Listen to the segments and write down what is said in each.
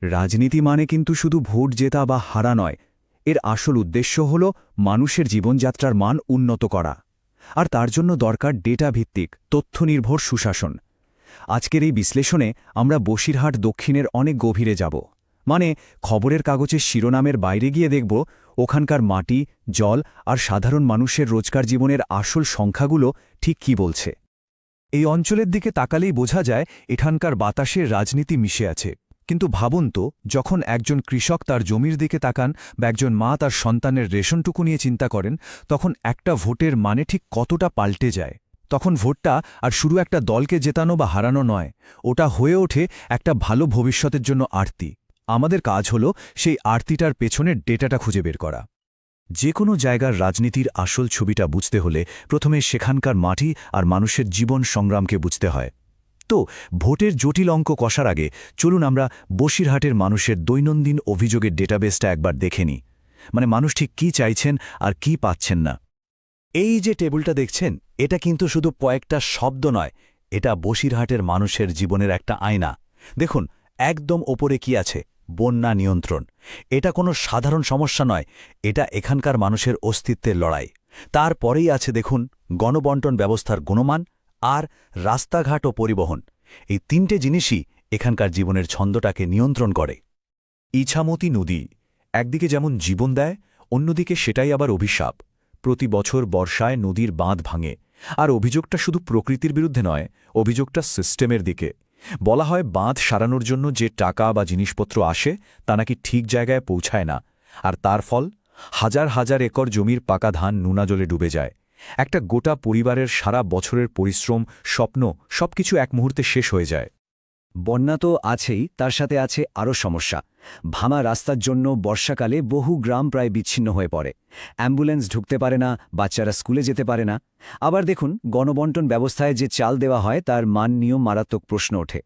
রাজনীতি মানে কিন্তু শুধু ভোট জেতা বা হারা নয়, এর আসল উদ্দেশ্য হল মানুষের জীবনযাত্রার মান উন্নত করা। আর তার জন্য দরকার ডেটা ভিত্তিক তথ্যনির্ভর সুশাসন। আজকের এই বিশ্লেষণে আমরা বসিরহাট দক্ষিণের অনেক গভীরে যাব, মানে খবরের কাগজের শিরোনামের বাইরে গিয়ে দেখব ওখানকার মাটি, জল আর সাধারণ মানুষের রোজকার জীবনের আসল সংখ্যাগুলো ঠিক কী বলছে। এই অঞ্চলের দিকে তাকালেই বোঝা যায় এখানকার বাতাসে রাজনীতি মিশে আছে। কিন্তু ভাবুন তো, যখন একজন কৃষক তার জমির দিকে তাকান বা একজন মা তার সন্তানের রেশনটুকু নিয়ে চিন্তা করেন, তখন একটা ভোটের মানে ঠিক কতটা পাল্টে যায়। তখন ভোটটা আর শুধু একটা দলকে জেতানো বা হারানো নয়, ওটা হয়ে ওঠে একটা ভালো ভবিষ্যতের জন্য আরতি। আমাদের কাজ হলো সেই আরতিটার পেছনের ডেটাটা খুঁজে বের করা। যে কোনো জায়গার রাজনীতির আসল ছবিটা বুঝতে হলে প্রথমে সেখানকার মাটি আর মানুষের জীবন সংগ্রামকে বুঝতে হয়। তো ভোটের জটিল অঙ্ক কষার আগে চলুন আমরা বসিরহাটের মানুষের দৈনন্দিন অভিযোগের ডেটাবেসটা একবার দেখে নিই। মানে মানুষ ঠিক কী চাইছেন আর কি পাচ্ছেন না। এই যে টেবিলটা দেখছেন, এটা কিন্তু শুধু কয়েকটা শব্দ নয়, এটা বসিরহাটের মানুষের জীবনের একটা আয়না। দেখুন, একদম ওপরে কি আছে? বন্যা নিয়ন্ত্রণ। এটা কোনো সাধারণ সমস্যা নয়, এটা এখানকার মানুষের অস্তিত্বের লড়াই। তারপরেই আছে দেখুন গণবণ্টন ব্যবস্থার গুণমান আর রাস্তাঘাট ও পরিবহন। এই তিনটে জিনিসই এখানকার জীবনের ছন্দটাকে নিয়ন্ত্রণ করে। ইছামতি নদী একদিকে যেমন জীবন দেয়, অন্যদিকে সেটাই আবার অভিশাপ। প্রতি বছর বর্ষায় নদীর বাঁধ ভাঙে, আর অভিযোগটা শুধু প্রকৃতির বিরুদ্ধে নয়, অভিযোগটা সিস্টেমের দিকে। বলা হয় বাঁধ সারানোর জন্য যে টাকা বা জিনিসপত্র আসে তা নাকি ঠিক জায়গায় পৌঁছায় না, আর তার ফল হাজার হাজার একর জমির পাকা ধান নোনা জলে ডুবে যায়। একটা গোটা পরিবারের সারা বছরের পরিশ্রম, স্বপ্ন সবকিছু এক মুহূর্তে শেষ হয়ে যায়। বন্যা তো আছেই, তার সাথে আছে আরও সমস্যা। ভাঙা রাস্তার জন্য বর্ষাকালে বহু গ্রাম প্রায় বিচ্ছিন্ন হয়ে পড়ে। অ্যাম্বুলেন্স ঢুকতে পারে না, বাচ্চারা স্কুলে যেতে পারে না। আবার দেখুন, গণবণ্টন ব্যবস্থায় যে চাল দেওয়া হয় তার মান নিয়েও মারাত্মক প্রশ্ন ওঠে।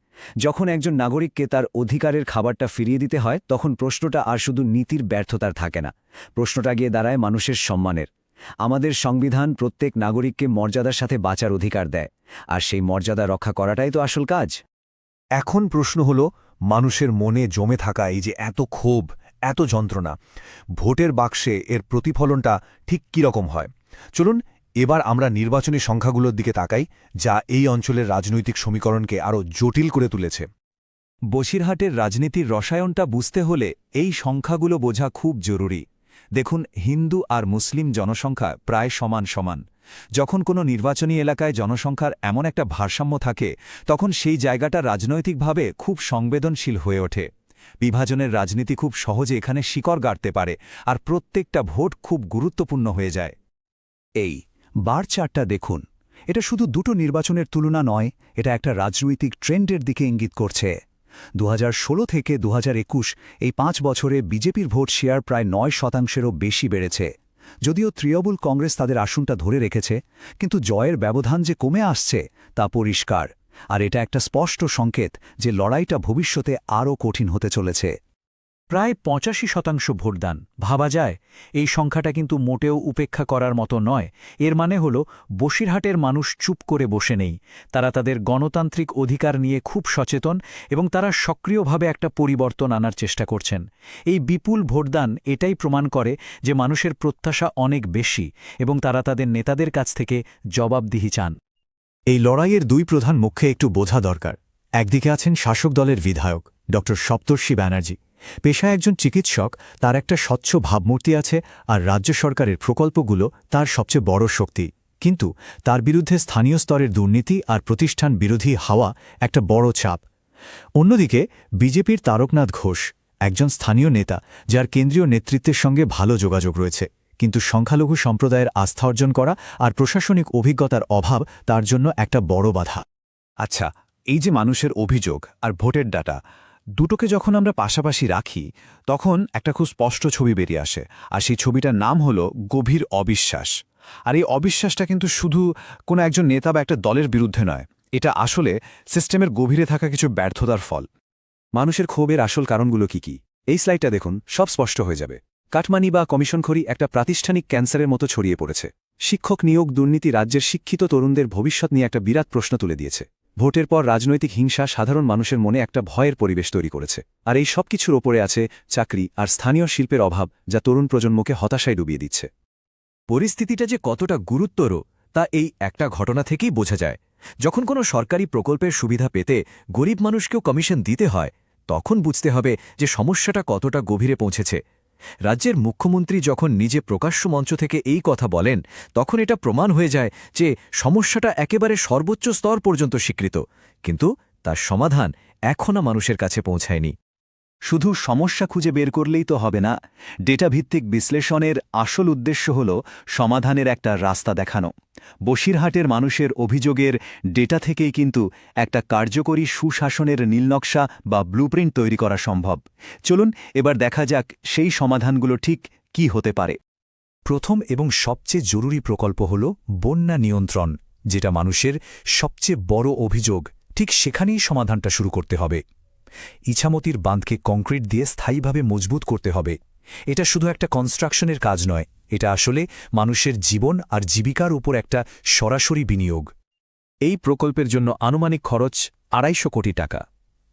যখন একজন নাগরিককে তার অধিকারের খাবারটা ফিরিয়ে দিতে হয়, তখন প্রশ্নটা আর শুধু নীতির ব্যর্থতার থাকে না, প্রশ্নটা গিয়ে দাঁড়ায় মানুষের সম্মানের। আমাদের সংবিধান প্রত্যেক নাগরিককে মর্যাদার সাথে বাঁচার অধিকার দেয়, আর সেই মর্যাদা রক্ষা করাটাই তো আসল কাজ। এখন প্রশ্ন হল, মানুষের মনে জমে থাকা এই যে এত ক্ষোভ, এত যন্ত্রণা, ভোটের বাক্সে এর প্রতিফলনটা ঠিক কীরকম হয়। চলুন এবার আমরা নির্বাচনী সংখ্যাগুলোর দিকে তাকাই, যা এই অঞ্চলের রাজনৈতিক সমীকরণকে আরও জটিল করে তুলেছে। বসিরহাটের রাজনীতির রসায়নটা বুঝতে হলে এই সংখ্যাগুলো বোঝা খুব জরুরি। দেখুন, হিন্দু আর মুসলিম জনসংখ্যা প্রায় সমান সমান। যখন কোনো নির্বাচনী এলাকায় জনসংখ্যার এমন একটা ভারসাম্য থাকে, তখন সেই জায়গাটা রাজনৈতিকভাবে খুব সংবেদনশীল হয়ে ওঠে। বিভাজনের রাজনীতি খুব সহজে এখানে শিকড় গাড়তে পারে, আর প্রত্যেকটা ভোট খুব গুরুত্বপূর্ণ হয়ে যায়। এই বার চার্টটা দেখুন, এটা শুধু দুটো নির্বাচনের তুলনা নয়, এটা একটা রাজনৈতিক ট্রেন্ডের দিকে ইঙ্গিত করছে। 2016 থেকে 2021 এই 5 বছরে বিজেপির ভোট শেয়ার প্রায় 9%-এরও বেশি বেড়েছে। যদিও তৃণমূল কংগ্রেস তাদের আসনটা ধরে রেখেছে, কিন্তু জয়ের ব্যবধান যে কমে আসছে তা পরিষ্কার। আর এটা একটা স্পষ্ট সংকেত যে লড়াইটা ভবিষ্যতে আরও কঠিন হতে চলেছে। প্রায় 85% ভোটদান, ভাবা যায়। এই সংখ্যাটা কিন্তু মোটেও উপেক্ষা করার মতো নয়। এর মানে হল বসিরহাটের মানুষ চুপ করে বসে নেই। তারা তাদের গণতান্ত্রিক অধিকার নিয়ে খুব সচেতন, এবং তারা সক্রিয়ভাবে একটা পরিবর্তন আনার চেষ্টা করছেন। এই বিপুল ভোটদান এটাই প্রমাণ করে যে মানুষের প্রত্যাশা অনেক বেশি, এবং তারা তাদের নেতাদের কাছ থেকে জবাবদিহি চান। এই লড়াইয়ের দুই প্রধান মুখে একটু বোঝা দরকার। একদিকে আছেন শাসক দলের বিধায়ক ড সপ্তর্ষি ব্যানার্জি। পেশায় একজন চিকিৎসক, তার একটা স্বচ্ছ ভাবমূর্তি আছে, আর রাজ্য সরকারের প্রকল্পগুলো তার সবচেয়ে বড় শক্তি। কিন্তু তার বিরুদ্ধে স্থানীয় স্তরের দুর্নীতি আর প্রতিষ্ঠান বিরোধী হাওয়া একটা বড় চাপ। অন্যদিকে বিজেপির তারকনাথ ঘোষ, একজন স্থানীয় নেতা যার কেন্দ্রীয় নেতৃত্বের সঙ্গে ভালো যোগাযোগ রয়েছে, কিন্তু সংখ্যালঘু সম্প্রদায়ের আস্থা অর্জন করা আর প্রশাসনিক অভিজ্ঞতার অভাব তার জন্য একটা বড় বাধা। আচ্ছা, এই যে মানুষের অভিযোগ আর ভোটের ডাটা, দুটোকে যখন আমরা পাশাপাশি রাখি, তখন একটা খুব স্পষ্ট ছবি বেরিয়ে আসে। আর সেই ছবিটার নাম হলো গভীর অবিশ্বাস। আর এই অবিশ্বাসটা কিন্তু শুধু কোনো একজন নেতা বা একটা দলের বিরুদ্ধে নয়, এটা আসলে সিস্টেমের গভীরে থাকা কিছু ব্যর্থতার ফল। মানুষের ক্ষোভের আসল কারণগুলো কি কি? এই স্লাইডটা দেখুন, সব স্পষ্ট হয়ে যাবে। কাটমানি বা কমিশনখড়ি একটা প্রাতিষ্ঠানিক ক্যান্সারের মতো ছড়িয়ে পড়েছে। শিক্ষক নিয়োগ দুর্নীতি রাজ্যের শিক্ষিত তরুণদের ভবিষ্যৎ নিয়ে একটা বিরাট প্রশ্ন তুলে দিয়েছে। ভোটের পর রাজনৈতিক হিংসা সাধারণ মানুষের মনে একটা ভয়ের পরিবেশ তৈরি করেছে আর এই সব কিছুর ওপরে আছে চাকরি আর স্থানীয় শিল্পের অভাব যা তরুণ প্রজন্মকে হতাশায় ডুবিয়ে দিচ্ছে। পরিস্থিতিটা যে কতটা গুরুতর তা এই একটা ঘটনা থেকেই বোঝা যায়। যখন কোনো সরকারি প্রকল্পের সুবিধা পেতে গরিব মানুষকেও কমিশন দিতে হয়, তখন বুঝতে হবে যে সমস্যাটা কতটা গভীরে পৌঁছেছে। রাজ্যের মুখ্যমন্ত্রী যখন নিজে প্রকাশ্য মঞ্চ থেকে এই কথা বলেন, তখন এটা প্রমাণ হয়ে যায় যে সমস্যাটা একেবারে সর্বোচ্চ স্তর পর্যন্ত স্বীকৃত, কিন্তু তার সমাধান এখনও মানুষের কাছে পৌঁছায়নি। শুধু সমস্যা খুঁজে বের করলেই তো হবে না, ডেটাভিত্তিক বিশ্লেষণের আসল উদ্দেশ্য হল সমাধানের একটা রাস্তা দেখানো। বসিরহাটের মানুষের অভিযোগের ডেটা থেকেই কিন্তু একটা কার্যকরী সুশাসনের নীলনকশা বা ব্লুপ্রিন্ট তৈরি করা সম্ভব। চলুন এবার দেখা যাক সেই সমাধানগুলো ঠিক কি হতে পারে। প্রথম এবং সবচেয়ে জরুরি প্রকল্প হল বন্যা নিয়ন্ত্রণ, যেটা মানুষের সবচেয়ে বড় অভিযোগ। ঠিক সেখানেই সমাধানটা শুরু করতে হবে। ইছামতির বাঁধকে কংক্রিট দিয়ে স্থায়ীভাবে মজবুত করতে হবে। এটা শুধু একটা কনস্ট্রাকশনের কাজ নয়, এটা আসলে মানুষের জীবন আর জীবিকার উপর একটা সরাসরি বিনিয়োগ। এই প্রকল্পের জন্য আনুমানিক খরচ ২৫০ কোটি টাকা।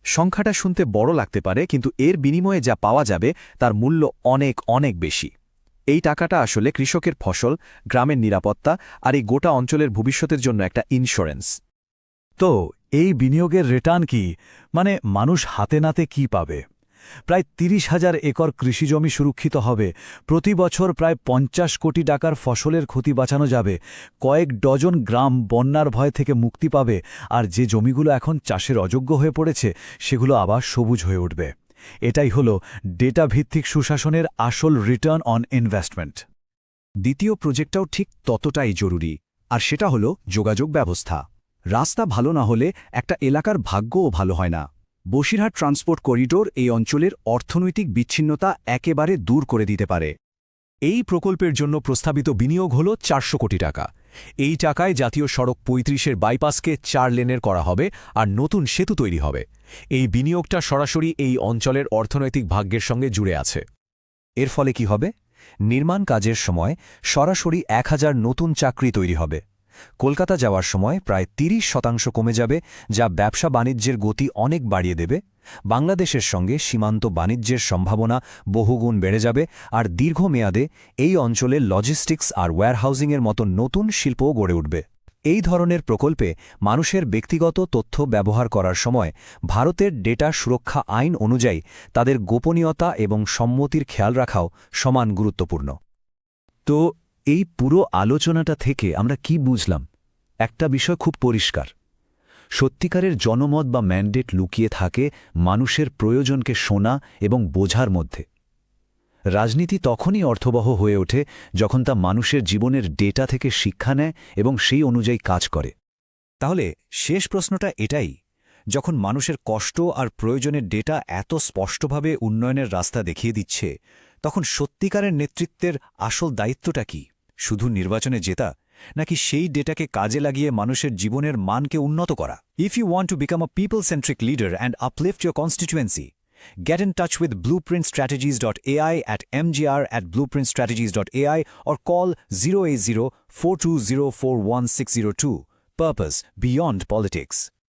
সংখ্যাটা শুনতে বড় লাগতে পারে, কিন্তু এর বিনিময়ে যা পাওয়া যাবে তার মূল্য অনেক অনেক বেশি। এই টাকাটা আসলে কৃষকের ফসল, গ্রামের নিরাপত্তা আর এই গোটা অঞ্চলের ভবিষ্যতের জন্য একটা ইন্স্যুরেন্স। তো এই বিনিয়োগের রিটার্ন কি, মানে মানুষ হাতে নাতে কি পাবে? প্রায় ৩০,০০০ একর কৃষিজমি সুরক্ষিত হবে, প্রতি বছর প্রায় ৫০ কোটি টাকার ফসলের ক্ষতি বাঁচানো যাবে, কয়েক ডজন গ্রাম বন্যার ভয় থেকে মুক্তি পাবে, আর যে জমিগুলো এখন চাষের অযোগ্য হয়ে পড়েছে সেগুলো আবার সবুজ হয়ে উঠবে। এটাই হল ডেটা ভিত্তিক সুশাসনের আসল রিটার্ন অন ইনভেস্টমেন্ট। দ্বিতীয় প্রজেক্টটাও ঠিক ততটাই জরুরি, আর সেটা হল যোগাযোগ ব্যবস্থা। রাস্তা ভালো না হলে একটা এলাকার ভাগ্যও ভালো হয় না। বসিরহাট ট্রান্সপোর্ট করিডোর এই অঞ্চলের অর্থনৈতিক বিচ্ছিন্নতা একেবারে দূর করে দিতে পারে। এই প্রকল্পের জন্য প্রস্তাবিত বিনিয়োগ হল ৪০০ কোটি টাকা। এই টাকায় জাতীয় সড়ক ৩৫-এর বাইপাসকে ৪ লেনের করা হবে আর নতুন সেতু তৈরি হবে। এই বিনিয়োগটা সরাসরি এই অঞ্চলের অর্থনৈতিক ভাগ্যের সঙ্গে জুড়ে আছে। এর ফলে কি হবে? নির্মাণ কাজের সময় সরাসরি ১,০০০ নতুন চাকরি তৈরি হবে। কলকাতা যাওয়ার সময় প্রায় ৩০% কমে যাবে, যা ব্যবসা বাণিজ্যের গতি অনেক বাড়িয়ে দেবে। বাংলাদেশের সঙ্গে সীমান্ত বাণিজ্যের সম্ভাবনা বহুগুণ বেড়ে যাবে, আর দীর্ঘমেয়াদে এই অঞ্চলে লজিস্টিক্স আর ওয়্যারহাউজিংয়ের মতো নতুন শিল্পও গড়ে উঠবে। এই ধরনের প্রকল্পে মানুষের ব্যক্তিগত তথ্য ব্যবহার করার সময় ভারতের ডেটা সুরক্ষা আইন অনুযায়ী তাদের গোপনীয়তা এবং সম্মতির খেয়াল রাখাও সমান গুরুত্বপূর্ণ। তো এই পুরো আলোচনাটা থেকে আমরা কি বুঝলাম? একটা বিষয় খুব পরিষ্কার, সত্যিকারের জনমত বা ম্যান্ডেট লুকিয়ে থাকে মানুষের প্রয়োজনকে শোনা এবং বোঝার মধ্যে। রাজনীতি তখনই অর্থবহ হয়ে ওঠে যখন তা মানুষের জীবনের ডেটা থেকে শিক্ষা নেয় এবং সেই অনুযায়ী কাজ করে। তাহলে শেষ প্রশ্নটা এটাই, যখন মানুষের কষ্ট আর প্রয়োজনের ডেটা এত স্পষ্টভাবে উন্নয়নের রাস্তা দেখিয়ে দিচ্ছে, তখন সত্যিকারের নেতৃত্বের আসল দায়িত্বটা কি? শুধু নির্বাচনে জেতা, নাকি সেই ডেটাকে কাজে লাগিয়ে মানুষের জীবনের মানকে উন্নত করা? If you want to become a people-centric leader and uplift your constituency, get in touch with blueprintstrategies.ai at mgr@blueprintstrategies.ai or call 080-420-41602. Purpose: beyond politics.